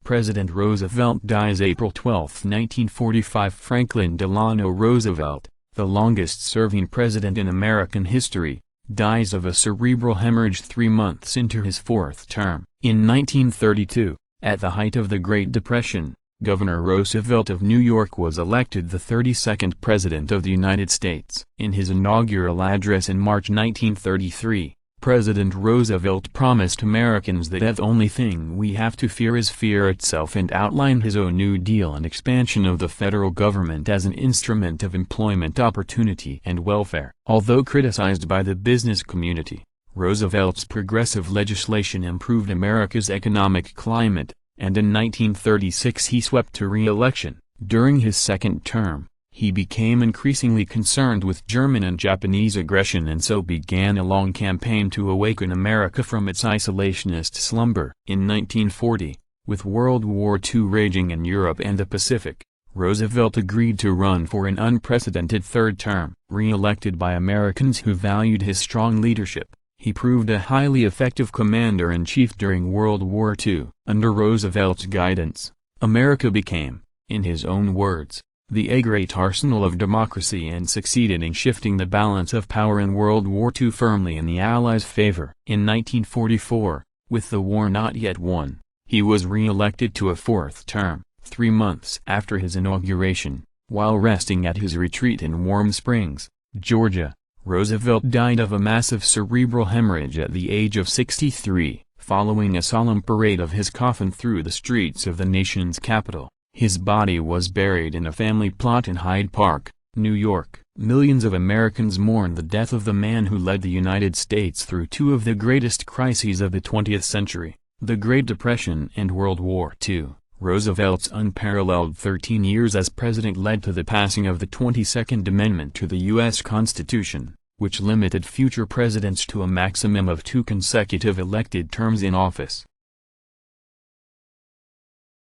President Roosevelt dies April 12, 1945. Franklin Delano Roosevelt, the longest-serving president in American history, dies of a cerebral hemorrhage 3 months into his fourth term. In 1932, at the height of the Great Depression, Governor Roosevelt of New York was elected the 32nd President of the United States. In his inaugural address in March 1933, President Roosevelt promised Americans that the only thing we have to fear is fear itself, and outlined his own New Deal and expansion of the federal government as an instrument of employment opportunity and welfare. Although criticized by the business community, Roosevelt's progressive legislation improved America's economic climate, and in 1936 he swept to re-election. During his second term, he became increasingly concerned with German and Japanese aggression and so began a long campaign to awaken America from its isolationist slumber. In 1940, with World War II raging in Europe and the Pacific, Roosevelt agreed to run for an unprecedented third term. Re-elected by Americans who valued his strong leadership, he proved a highly effective commander-in-chief during World War II. Under Roosevelt's guidance, America became, in his own words, the great arsenal of democracy, and succeeded in shifting the balance of power in World War II firmly in the Allies' favor. In 1944, with the war not yet won, he was re-elected to a fourth term. 3 months after his inauguration, while resting at his retreat in Warm Springs, Georgia, Roosevelt died of a massive cerebral hemorrhage at the age of 63, following a solemn parade of his coffin through the streets of the nation's capital. His body was buried in a family plot in Hyde Park, New York. Millions of Americans mourn the death of the man who led the United States through two of the greatest crises of the 20th century, the Great Depression and World War II. Roosevelt's unparalleled 13 years as president led to the passing of the 22nd Amendment to the U.S. Constitution, which limited future presidents to a maximum of 2 consecutive elected terms in office.